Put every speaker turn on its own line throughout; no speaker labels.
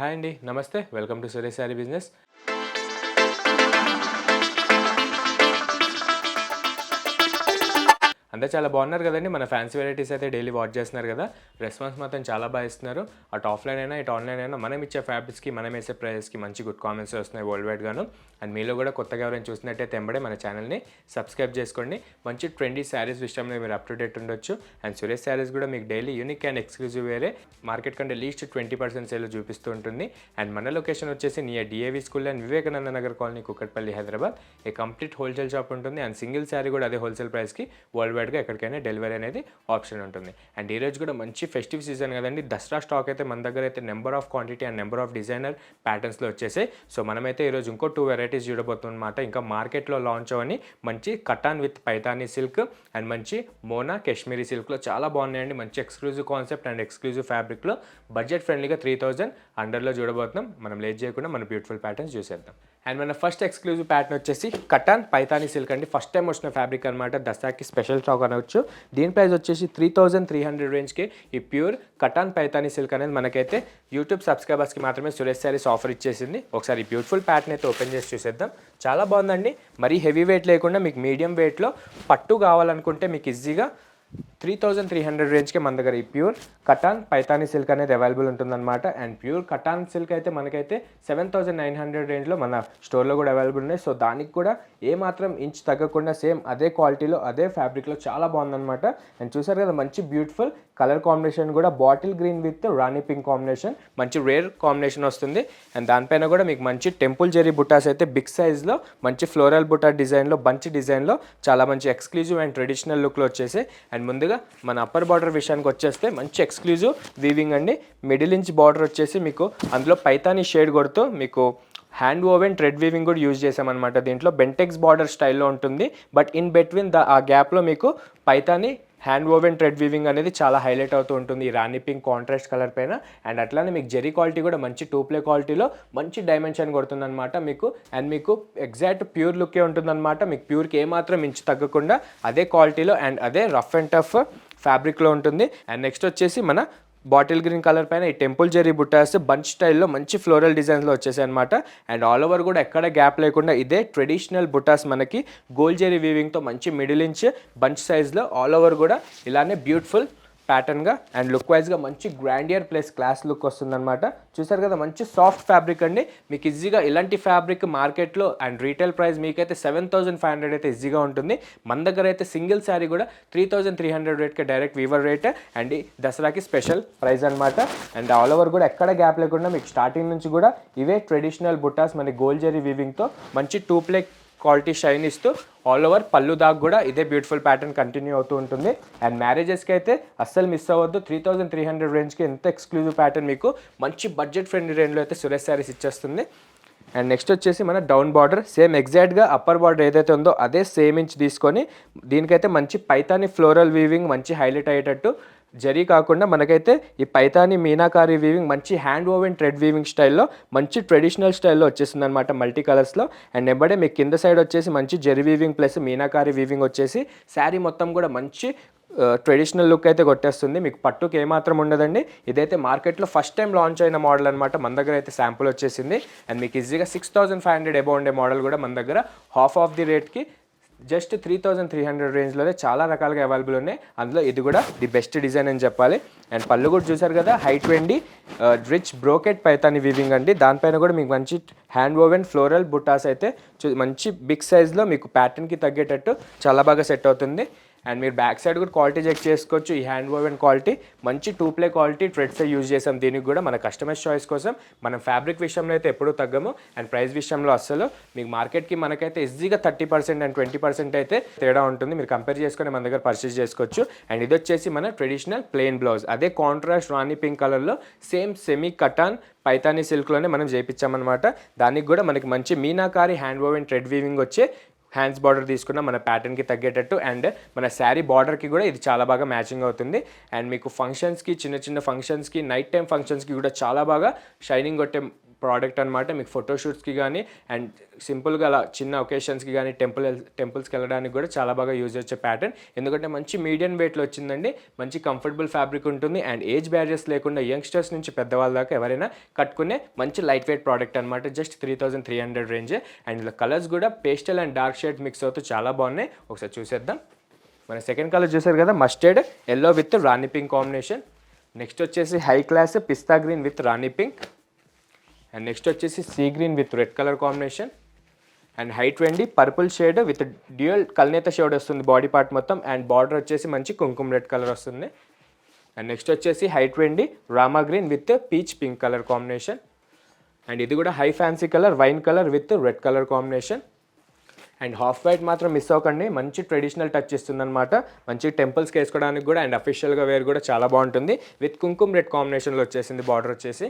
Hi అండి, నమస్తే. Welcome to Suresh sari business. అంతా చాలా బాగున్నారు కదండి. మన ఫ్యాన్సీ వెరైటీస్ అయితే డైలీ వాచ్ చేస్తున్నారు కదా. రెస్పాన్స్ మాత్రం చాలా బాగా ఇస్తున్నారు. అటు ఆఫ్లైన్ అయినా ఇటు ఆన్లైన్ అయినా మనం ఇచ్చే ఫ్యాబ్రిక్స్కి మనం వేసే ప్రైజెస్కి మంచి గుడ్ కామెంట్స్ వస్తున్నాయి వరల్డ్ వైడ్ గాను. అండ్ మీలో కూడా కొత్తగా ఎవరైనా చూసినట్టయితే ఎంబడే మన ఛానల్ని సబ్స్క్రైబ్ చేసుకోండి. మంచి ట్రెండీ శారీస్ విషయంలో మీరు అప్ టు డేట్ ఉండొచ్చు. అండ్ సురేష్ శారీస్ కూడా మీకు డైలీ యూనిక్ అండ్ ఎక్స్క్లూజివ్ వేరే మార్కెట్ కంటే లీస్ట్ 20% సేల్ చూపిస్తూ ఉంటుంది. అండ్ మన లొకేషన్ వచ్చేసి near DAV school and Vivekananda Nagar colony, Kukatpally, Hyderabad. A complete wholesale shop ఉంటుంది. అండ్ సింగిల్ శారీ కూడా అదే హోల్సేల్ ప్రైస్కి వరల్డ్ వైడ్గా ఎక్కడికైనా డెలివరీ అనేది ఆప్షన్ ఉంటుంది. అండ్ ఈరోజు కూడా మంచి ఫెస్టివ్ సీజన్ కదండి. దసరా స్టాక్ అయితే మన దగ్గర అయితే number of quantity and number of designer ప్యాటర్న్స్లో వచ్చేసాయి. సో మనమైతే ఈరోజు ఇంకో 2 వెరైటీస్ చూడబోతున్నాం అనమాట. ఇంకా మార్కెట్లో లాంచ్ అవని మంచి cotton with Paithani silk and మంచి మోనా కాశ్మీరీ సిల్క్లో చాలా బాగున్నాయండి. మంచి ఎక్స్క్లూజివ్ కాన్సెప్ట్ అండ్ ఎక్స్క్లూజివ్ ఫ్యాబ్రిక్లో బడ్జెట్ ఫ్రెండ్లీగా 3000 అండర్లో చూడబోతున్నాం. మనం లేట్ చేయకుండా మన బ్యూటిఫుల్ ప్యాటర్న్స్ చూసేద్దాం. అండ్ మన ఫస్ట్ ఎక్స్క్లూజివ్ ప్యాటర్న్ వచ్చేసి కటాన్ పైతానీ సిల్క్ అండి. ఫస్ట్ టైం వచ్చిన ఫ్యాబ్రిక్ అనమాట. దసరాకి స్పెషల్ స్టాక్ అనవచ్చు. దీని ప్రైస్ వచ్చేసి 3300 రేంజ్కి ఈ ప్యూర్ కటాన్ పైతానీ సిల్క్ అనేది మనకైతే యూట్యూబ్ సబ్స్క్రైబర్స్కి మాత్రమే సురేష్ శారీస్ ఆఫర్ ఇచ్చేసింది. ఒకసారి బ్యూటిఫుల్ ప్యాటర్న్ అయితే ఓపెన్ చేసి చూసేద్దాం. చాలా బాగుందండి. మరీ హెవీ వెయిట్ లేకుండా మీకు మీడియం వెయిట్లో పట్టు కావాలనుకుంటే మీకు ఈజీగా 3300 రేంజ్కి మన దగ్గర ఈ ప్యూర్ కటాన్ పైతానీ సిల్క్ అనేది అవైలబుల్ ఉంటుందన్నమాట. అండ్ ప్యూర్ కటాన్ సిల్క్ అయితే మనకైతే 7900 రేంజ్లో మన స్టోర్లో కూడా అవైలబుల్ ఉన్నాయి. సో దానికి కూడా ఏమాత్రం ఇంచ్ తగ్గకుండా సేమ్ అదే క్వాలిటీలో అదే ఫ్యాబ్రిక్లో చాలా బాగుందన్నమాట. అండ్ చూసారు కదా, మంచి బ్యూటిఫుల్ కలర్ కాంబినేషన్ కూడా bottle green with rani pink combination, మంచి రేర్ కాంబినేషన్ వస్తుంది. అండ్ దానిపైన కూడా మీకు మంచి టెంపుల్ జెరీ బుటాస్ అయితే బిగ్ సైజ్లో మంచి ఫ్లోరల్ బుటా డిజైన్లో బంచ్ డిజైన్లో చాలా మంచి ఎక్స్క్లూజివ్ అండ్ ట్రెడిషనల్ లుక్లో వచ్చేసి. అండ్ ముందుగా మన అప్పర్ బార్డర్ విషయానికి వచ్చేస్తే మంచి ఎక్స్క్లూజివ్ వీవింగ్ అండి. మిడిల్ ఇంచ్ బార్డర్ వచ్చేసి మీకు అందులో పైతానీ షేడ్ కొడుతూ మీకు హ్యాండ్ ఓవెన్ థ్రెడ్ వీవింగ్ కూడా యూజ్ చేసామన్నమాట. దీంట్లో బెంటెక్స్ బార్డర్ స్టైల్లో ఉంటుంది. బట్ ఇన్ బిట్వీన్ ఆ గ్యాప్లో మీకు Paithani hand woven thread weaving అనేది చాలా హైలైట్ అవుతూ ఉంటుంది ఈ రాణి పింక్ కాంట్రాస్ట్ కలర్ పైన. అండ్ అట్లానే మీకు జెరీ క్వాలిటీ కూడా మంచి 2 క్వాలిటీలో మంచి డైమెన్షన్ కొడుతుందన్నమాట మీకు. అండ్ మీకు ఎగ్జాక్ట్ ప్యూర్ లుక్కే ఉంటుందన్నమాట. మీకు ప్యూర్కి ఏమాత్రం ఇంచు తగ్గకుండా అదే క్వాలిటీలో అండ్ అదే రఫ్ అండ్ టఫ్ ఫ్యాబ్రిక్లో ఉంటుంది. అండ్ నెక్స్ట్ వచ్చేసి మన బాటిల్ గ్రీన్ కలర్ పైన ఈ టెంపుల్ జెరీ బుట్టాస్ బంచ్ స్టైల్లో మంచి ఫ్లోరల్ డిజైన్స్లో వచ్చేసాయి అనమాట. అండ్ ఆల్ ఓవర్ కూడా ఎక్కడ గ్యాప్ లేకుండా ఇదే ట్రెడిషనల్ బుట్టాస్ మనకి గోల్డ్ జెరీ వీవింగ్తో మంచి మిడిల్ ఇంచ్ బంచ్ సైజ్లో ఆల్ ఓవర్ కూడా ఇలానే బ్యూటిఫుల్ ప్యాటర్న్గా అండ్ లుక్ వైజ్గా మంచి గ్రాండియర్ ప్లస్ క్లాస్ లుక్ వస్తుందన్నమాట. చూసారు కదా, మంచి సాఫ్ట్ ఫ్యాబ్రిక్ అండి. మీకు ఈజీగా ఇలాంటి ఫ్యాబ్రిక్ మార్కెట్లో అండ్ రీటైల్ ప్రైస్ మీకైతే 7500 అయితే ఈజీగా ఉంటుంది. మన దగ్గర అయితే సింగిల్ శారీ కూడా 3300 రేట్కి డైరెక్ట్ వీవర్ రేట్ అండ్ దసరాకి స్పెషల్ ప్రైస్ అనమాట. అండ్ ఆల్ ఓవర్ కూడా ఎక్కడ గ్యాప్ లేకుండా మీకు స్టార్టింగ్ నుంచి కూడా ఇవే ట్రెడిషనల్ బుట్టాస్ మన గోల్డ్ జెరీ వీవింగ్తో మంచి 2 క్వాలిటీ షైన్ ఇస్తూ ఆల్ ఓవర్ పళ్ళు దాకా కూడా ఇదే బ్యూటిఫుల్ ప్యాటర్న్ కంటిన్యూ అవుతూ ఉంటుంది. అండ్ మ్యారేజెస్కి అయితే అస్సలు మిస్ అవ్వద్దు. 3300 రేంజ్కి ఎంత ఎక్స్క్లూజివ్ ప్యాటర్న్ మీకు మంచి బడ్జెట్ ఫ్రెండ్లీ రేంజ్లో అయితే సురేష్ శారీస్ ఇచ్చేస్తుంది. అండ్ నెక్స్ట్ వచ్చేసి మన డౌన్ బార్డర్ సేమ్ ఎగ్జాక్ట్గా అప్పర్ బార్డర్ ఏదైతే ఉందో అదే సేమ్ ఇంచ్ తీసుకొని దీనికైతే మంచి పైతానీ ఫ్లోరల్ వీవింగ్ మంచి హైలైట్ అయ్యేటట్టు జరీ కాకుండా మనకైతే ఈ పైతానీ మీనాకారి వీవింగ్ మంచి హ్యాండ్ ఓవెన్ థ్రెడ్ వీవింగ్ స్టైల్లో మంచి ట్రెడిషనల్ స్టైల్లో వచ్చేసింది అనమాట మల్టీ కలర్స్లో. అండ్ ఎంబడే మీకు కింద సైడ్ వచ్చేసి మంచి zari weaving plus meenakari weaving వచ్చేసి శారీ మొత్తం కూడా మంచి ట్రెడిషనల్ లుక్ అయితే కొట్టేస్తుంది. మీకు పట్టుకు ఏమాత్రం ఉండదండి. ఇదైతే మార్కెట్లో ఫస్ట్ టైం లాంచ్ అయిన మోడల్ అనమాట. మన దగ్గర అయితే శాంపుల్ వచ్చేసింది. అండ్ మీకు ఈజీగా 6500 అబౌవ్ ఉండే మోడల్ కూడా మన దగ్గర హాఫ్ ఆఫ్ ది రేట్కి జస్ట్ 3300 రేంజ్లోనే చాలా రకాలుగా అవైలబుల్ ఉన్నాయి. అందులో ఇది కూడా ది బెస్ట్ డిజైన్ అని చెప్పాలి. అండ్ పళ్ళు కూడా చూసారు కదా, హైట్ వెండి రిచ్ బ్రోకెట్ పైతానీ వీవింగ్ అండి. దానిపైన కూడా మీకు మంచి హ్యాండ్ ఓవెన్ ఫ్లోరల్ బుటాస్ అయితే మంచి బిగ్ సైజ్లో మీకు ప్యాటర్న్కి తగ్గేటట్టు చాలా బాగా సెట్ అవుతుంది. అండ్ మీరు బ్యాక్ సైడ్ కూడా క్వాలిటీ చెక్ చేసుకోవచ్చు. ఈ హ్యాండ్ ఓవెన్ క్వాలిటీ మంచి 2 క్వాలిటీ థ్రెడ్స్ యూజ్ చేసాం. దీనికి కూడా మన కస్టమైజ్ చాయిస్ కోసం మనం ఫ్యాబ్రిక్ విషయంలో అయితే ఎప్పుడూ తగ్గము. అండ్ ప్రైస్ విషయంలో అస్సలు మీకు మార్కెట్కి మనకైతే ఈజీగా 30% అండ్ 20% అయితే తేడా ఉంటుంది. మీరు కంపేర్ చేసుకొని మన దగ్గర పర్చేస్ చేసుకోవచ్చు. అండ్ ఇది వచ్చేసి మన ట్రెడిషనల్ ప్లెయిన్ బ్లౌజ్ అదే కాంట్రాస్ట్ రాణి పింక్ కలర్లో సేమ్ సెమీ కటాన్ పైతానీ సిల్క్లోనే మనం చేయించామన్నమాట. దానికి కూడా మనకి మంచి meenakari hand woven thread weaving వచ్చే హ్యాండ్స్ బార్డర్ తీసుకున్న మన ప్యాటర్న్కి తగ్గేటట్టు అండ్ మన శారీ బార్డర్కి కూడా ఇది చాలా బాగా మ్యాచింగ్ అవుతుంది. అండ్ మీకు ఫంక్షన్స్కి చిన్న చిన్న ఫంక్షన్స్కి నైట్ టైం ఫంక్షన్స్కి కూడా చాలా బాగా షైనింగ్ కొట్టే ప్రోడక్ట్ అనమాట. మీకు ఫోటోషూట్స్కి కానీ అండ్ సింపుల్గా అలా చిన్న ఒకేషన్స్కి కానీ టెంపుల్స్కి వెళ్ళడానికి కూడా చాలా బాగా యూజ్ వచ్చే ప్యాటర్న్. ఎందుకంటే మంచి మీడియం వెయిట్లో వచ్చిందండి, మంచి కంఫర్టబుల్ ఫ్యాబ్రిక్ ఉంటుంది అండ్ ఏజ్ బ్యారియర్స్ లేకుండా యంగ్స్టర్స్ నుంచి పెద్దవాళ్ళ దాకా ఎవరైనా కట్టుకునే మంచి లైట్ వెయిట్ ప్రోడక్ట్ అనమాట. Just 3300 range. అండ్ ఇలా కలర్స్ కూడా pastel and dark shade mix అవుతూ చాలా బాగున్నాయి. ఒకసారి చూసేద్దాం. మన సెకండ్ కలర్ చూసారు కదా, mustard yellow with rani pink combination. Next వచ్చేసి high class pista green with rani pink. And next వచ్చేసి sea green with red colour combination. And high trendy purple shade with dual కల్నేత షేడ్ వస్తుంది బాడీ పార్ట్ మొత్తం. And border వచ్చేసి మంచి కుంకుమ red colour వస్తుంది. And next వచ్చేసి high trendy rama green with peach pink colour combination. And ఇది కూడా high fancy colour wine colour with red colour combination. And half white మాత్రం మిస్ అవ్వకండి, మంచి ట్రెడిషనల్ టచ్ ఇస్తుందన్నమాట. మంచి టెంపుల్స్కి వేసుకోవడానికి కూడా అండ్ అఫీషియల్గా వేర్ కూడా చాలా బాగుంటుంది. విత్ కుంకుమ్ రెడ్ కాంబినేషన్లో వచ్చేసింది బార్డర్ వచ్చేసి.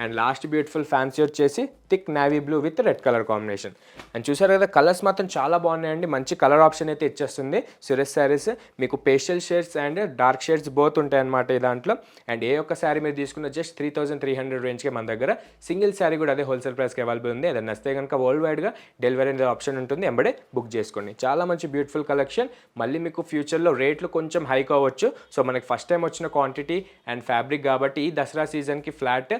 అండ్ లాస్ట్ బ్యూటిఫుల్ ఫ్యాన్సీ వచ్చేసి thick navy blue with red colour combination. And చూసారు కదా, కలర్స్ మాత్రం చాలా బాగున్నాయండి. మంచి కలర్ ఆప్షన్ అయితే ఇచ్చేస్తుంది సురేష్ శారీస్. మీకు pastel shades and dark shades both ఉంటాయన్నమాట ఈ దాంట్లో. అండ్ ఏ ఒక్క శారీ మీరు తీసుకున్న జస్ట్ 3300 రేంజ్కే మన దగ్గర సింగిల్ శారీ కూడా అదే హోల్సేల్ ప్రైస్కి అవైలబుల్ ఉంది. అదే నచ్చితే కనుక వరల్డ్ వైడ్గా డెలివరీ అనేది ఆప్షన్ ఉంటుంది, ఎంబడే బుక్ చేసుకోండి. చాలా మంచి బ్యూటిఫుల్ కలెక్షన్. మళ్ళీ మీకు ఫ్యూచర్లో రేట్లు కొంచెం హై కావచ్చు. సో మనకి ఫస్ట్ టైం వచ్చిన క్వాంటిటీ అండ్ ఫ్యాబ్రిక్ కాబట్టి ఈ దసరా సీజన్కి ఫ్లాట్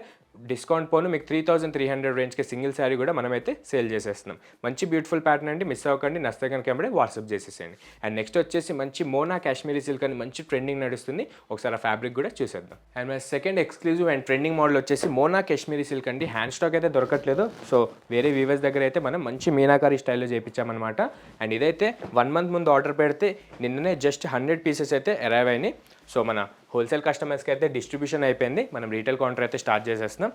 డిస్కౌంట్ పోను మీకు 3300 రేంజ్కి సింగిల్ శారీ కూడా మనమైతే సేల్ చేసేస్తున్నాం. మంచి బ్యూటిఫుల్ ప్యాటర్న్ అండి, మిస్ అవ్వకండి. నచ్చితే కనుక ఎంబడే వాట్సాప్ చేసేసేయండి. అండ్ నెక్స్ట్ వచ్చేసి మంచి మోనా కాశ్మీరీ సిల్క్ అని మంచి ట్రెండింగ్ నడుస్తుంది. ఒకసారి ఆ ఫ్యాబ్రిక్ కూడా చూసేద్దాం. అండ్ మన second exclusive and trending model వచ్చేసి మోనా కాశ్మీరీ సిల్క్ అండి. హ్యాండ్ స్టాక్ అయితే దొరకట్లేదు, సో వేరే వీవర్స్ దగ్గర అయితే మనం మంచి మీనాకారి స్టైల్లో చేయించామన్నమాట. అండ్ ఇదైతే 1 month ముందు ఆర్డర్ పెడితే నిన్ననే జస్ట్ 100 పీసెస్ అయితే అరైవ్ అయినాయి. సో మన హోల్సేల్ కస్టమర్స్కి అయితే డిస్ట్రిబ్యూషన్ అయిపోయింది, మనం రీటైల్ కౌంటర్ అయితే స్టార్ట్ చేసేస్తున్నాం.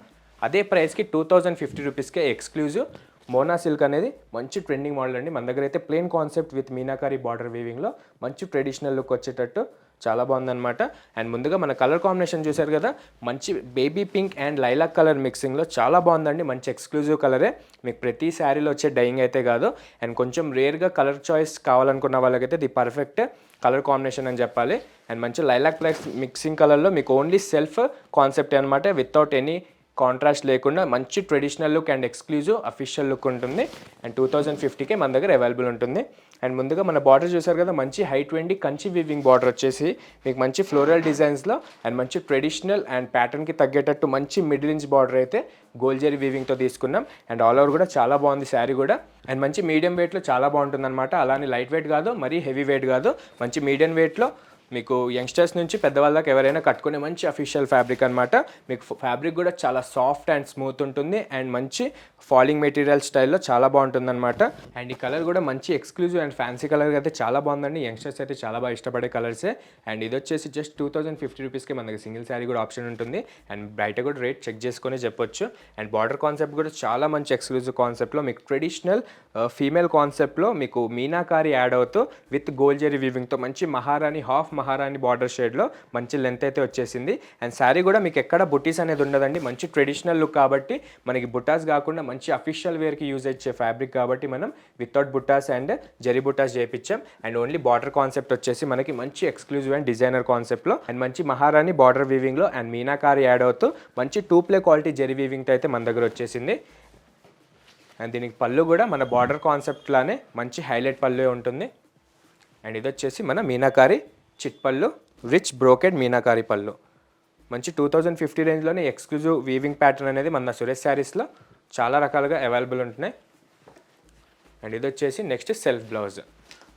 అదే ప్రైస్కి 2050 రూపీస్కే ఎక్స్క్లూజివ్ మోనా సిల్క్ అనేది మంచి ట్రెండింగ్ మోడల్ అండి. మన దగ్గర అయితే plain concept with meenakari border వీవింగ్లో మంచి ట్రెడిషనల్ లుక్ వచ్చేటట్టు చాలా బాగుందన్నమాట. అండ్ ముందుగా మన కలర్ కాంబినేషన్ చూసారు కదా, మంచి baby pink and lilac colour మిక్సింగ్లో చాలా బాగుందండి. మంచి ఎక్స్క్లూజివ్ కలరే, మీకు ప్రతి శారీలో వచ్చే డైయింగ్ అయితే కాదు. అండ్ కొంచెం రేర్గా కలర్ చాయిస్ కావాలనుకున్న వాళ్ళకైతే ది పర్ఫెక్ట్ కలర్ కాంబినేషన్ అని చెప్పాలి. అండ్ మంచి లైలాక్ ప్లస్ మిక్సింగ్ కలర్లో మీకు ఓన్లీ సెల్ఫ్ కాన్సెప్ట్ అనమాట, వితౌట్ ఎనీ కాంట్రాస్ట్ లేకుండా మంచి traditional look and exclusive official look ఉంటుంది. అండ్ 2050కే మన దగ్గర అవైలబుల్ ఉంటుంది. అండ్ ముందుగా మన బార్డర్ చూసారు కదా, మంచి హైట్ వెండి కంచి వీవింగ్ బార్డర్ వచ్చేసి మీకు మంచి ఫ్లోరల్ డిజైన్స్లో అండ్ మంచి ట్రెడిషనల్ అండ్ ప్యాటర్న్కి తగ్గేటట్టు మంచి మిడిల్ ఇంచ్ బార్డర్ అయితే గోల్డ్ జరీ వీవింగ్తో తీసుకున్నాం. అండ్ ఆల్ ఓవర్ కూడా చాలా బాగుంది శారీ కూడా. అండ్ మంచి మీడియం వెయిట్లో చాలా బాగుంటుంది అనమాట. అలానే లైట్ వెయిట్ కాదు, మరీ హెవీ వెయిట్ కాదు, మంచి మీడియం వెయిట్లో మీకు యంగ్స్టర్స్ నుంచి పెద్దవాళ్ళకి ఎవరైనా కట్టుకునే మంచి అఫీషియల్ ఫ్యాబ్రిక్ అనమాట. మీకు ఫ్యాబ్రిక్ కూడా చాలా సాఫ్ట్ అండ్ స్మూత్ ఉంటుంది అండ్ మంచి ఫాలింగ్ మెటీరియల్ స్టైల్లో చాలా బాగుంటుంది అనమాట. అండ్ ఈ కలర్ కూడా మంచి ఎక్స్క్లూజివ్ అండ్ ఫ్యాన్సీ కలర్ అయితే చాలా బాగుందండి. యంగ్స్టర్స్ అయితే చాలా బాగా ఇష్టపడే కలర్సే. అండ్ ఇది వచ్చేసి జస్ట్ 2050 రూపీస్కి మనకి సింగిల్ శారీ కూడా ఆప్షన్ ఉంటుంది. అండ్ బయట కూడా రేట్ చెక్ చేసుకొని చెప్పొచ్చు. అండ్ బార్డర్ కాన్సెప్ట్ కూడా చాలా మంచి ఎక్స్క్లూజివ్ కాన్సెప్ట్లో మీకు ట్రెడిషనల్ ఫీమేల్ కాన్సెప్ట్లో మీకు మీనాకారి యాడ్ అవుతూ విత్ గోల్డ్ జరీ వీవింగ్తో మంచి మహారాణి హాఫ్ మహారాణి బార్డర్ షేడ్లో మంచి లెంత్ అయితే వచ్చేసింది. అండ్ శారీ కూడా మీకు ఎక్కడ బుట్టీస్ అనేది ఉండదండి, మంచి ట్రెడిషనల్ లుక్ కాబట్టి మనకి బుట్టాస్ కాకుండా మంచి అఫీషియల్ వేర్కి యూజ్ అయ్యే ఫ్యాబ్రిక్ కాబట్టి మనం వితౌట్ బుట్టాస్ అండ్ జరీ బుట్టాస్ చేయించాం. అండ్ ఓన్లీ బార్డర్ కాన్సెప్ట్ వచ్చేసి మనకి మంచి ఎక్స్క్లూజివ్ అండ్ డిజైనర్ కాన్సెప్ట్లో అండ్ మంచి మహారాణి బార్డర్ వీవింగ్లో అండ్ మీనాకారి యాడ్ అవుతూ మంచి 2 క్వాలిటీ జరీ వీవింగ్తో అయితే మన దగ్గర వచ్చేసింది. అండ్ దీనికి పళ్ళు కూడా మన బార్డర్ కాన్సెప్ట్ లానే మంచి హైలైట్ పళ్ళు ఉంటుంది. అండ్ ఇది వచ్చేసి మన మీనాకారి చిట్ పళ్ళు, రిచ్ బ్రోకెడ్ మీనాకారి పళ్ళు. మంచి 2050 రేంజ్లోనే ఎక్స్క్లూజివ్ వీవింగ్ ప్యాటర్న్ అనేది మన సురేష్ శారీస్లో చాలా రకాలుగా అవైలబుల్ ఉంటున్నాయి. అండ్ ఇది వచ్చేసి next self blouse.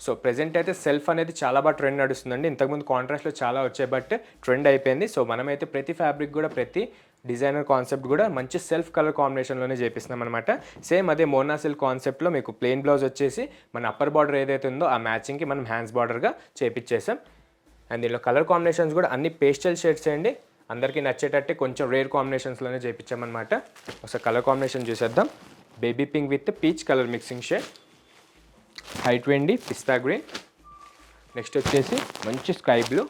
So present అయితే సెల్ఫ్ అనేది చాలా బాగా ట్రెండ్ నడుస్తుందండి. ఇంతకుముందు కాంట్రాస్ట్లో చాలా వచ్చాయి, బట్ ట్రెండ్ అయిపోయింది. సో మనమైతే ప్రతి ఫ్యాబ్రిక్ కూడా ప్రతి డిజైనర్ కాన్సెప్ట్ కూడా మంచి సెల్ఫ్ కలర్ కాంబినేషన్లోనే చేపిస్తున్నాం అనమాట. సేమ్ అదే మోనా సిల్క్ కాన్సెప్ట్లో మీకు ప్లెయిన్ బ్లౌజ్ వచ్చేసి మన అప్పర్ బార్డర్ ఏదైతే ఉందో ఆ మ్యాచింగ్కి మనం హ్యాండ్స్ బార్డర్గా చేపించేసాం. అండ్ దీనిలో కలర్ కాంబినేషన్స్ కూడా అన్ని పేస్టల్ షేడ్స్ అండి, అందరికీ నచ్చేటట్టే కొంచెం రేర్ కాంబినేషన్స్లోనే చేయించామన్నమాట. ఒకసారి కలర్ కాంబినేషన్ చూసేద్దాం. Baby pink with peach colour mixing shade, height వెండి పిస్తా గ్రీన్, నెక్స్ట్ వచ్చేసి మంచి sky blue,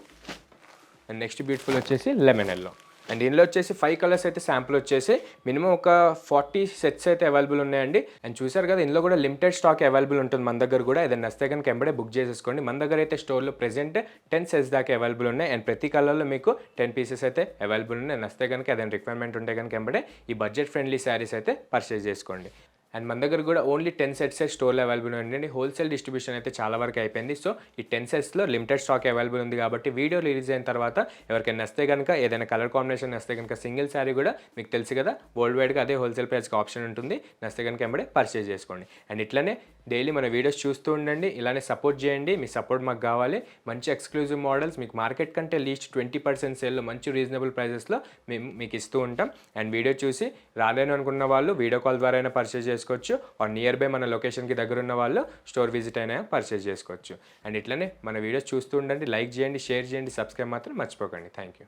and next beautiful వచ్చేసి లెమన్ ఎల్లో. అండ్ దీనిలో వచ్చేసి 5 కలర్స్ అయితే శాంపుల్ వచ్చేసి మినిమం ఒక 40 సెట్స్ అయితే అవైలబుల్ ఉన్నాయండి. అండ్ చూసారు కదా, ఇందులో కూడా లిమిటెడ్ స్టాక్ అవైలబుల్ ఉంటుంది మన దగ్గర కూడా. ఏదైనా నచ్చితే కనుక ఎంబడే బుక్ చేసేసుకోండి. మన దగ్గర అయితే స్టోర్లో ప్రెజెంట్ 10 సెట్స్ దాకా అవైలబుల్ ఉన్నాయి. అండ్ ప్రతి కలర్లో మీకు 10 పీసెస్ అయితే అవైలబుల్ ఉన్నాయి. నచ్చితే కనుక ఏదైనా రిక్వైర్మెంట్ ఉంటే కనుక ఎంబడే ఈ బడ్జెట్ ఫ్రెండ్లీ శారీస్ అయితే పర్చేస్ చేసుకోండి. అండ్ మన దగ్గర కూడా ఓన్లీ 10 సెట్స్ స్టోర్లో అవైలబుల్ ఉండండి. హోల్సేల్ డిస్ట్రిబ్యూషన్ అయితే చాలా వరకు అయిపోయింది. సో ఈ 10 సెట్స్లో లిమిటెడ్ స్టాక్ అవైలబుల్ ఉంది కాబట్టి వీడియో రిలీజ్ అయిన తర్వాత ఎవరికైనా నచ్చితే కనుక ఏదైనా కలర్ కాంబినేషన్ నచ్చితే కనుక సింగిల్ శారీ కూడా మీకు తెలుసు కదా, వరల్డ్ వైడ్గా అదే హోల్సేల్ ప్రైస్కి ఆప్షన్ ఉంటుంది. నచ్చితే కనుక ఎంబడే పర్చేజ్ చేసుకోండి. అండ్ ఇట్లనే డైలీ మన వీడియోస్ చూస్తూ ఉండండి. ఇలానే సపోర్ట్ చేయండి. మీ సపోర్ట్ మాకు కావాలి. మంచి ఎక్స్క్లూజివ్ మోడల్స్ మీకు మార్కెట్ కంటే లీస్ట్ 20% సేల్లో మంచి రీజనబుల్ ప్రైజెస్లో మేము మీకు ఇస్తూ ఉంటాం. అండ్ వీడియో చూసి రాలేను అనుకున్న వాళ్ళు వీడియో కాల్ ద్వారా అయినా పర్చేజ్ చేసుకోవచ్చు. ఆర్ నియర్ బై మన లొకేషన్కి దగ్గర ఉన్న వాళ్ళు స్టోర్ విజిట్ అయినా పర్చేజ్ చేసుకోవచ్చు. అండ్ ఇట్లనే మన వీడియోస్ చూస్తూ ఉండండి. లైక్ చేయండి, షేర్ చేయండి, సబ్స్క్రైబ్ మాత్రం మర్చిపోకండి. Thank you.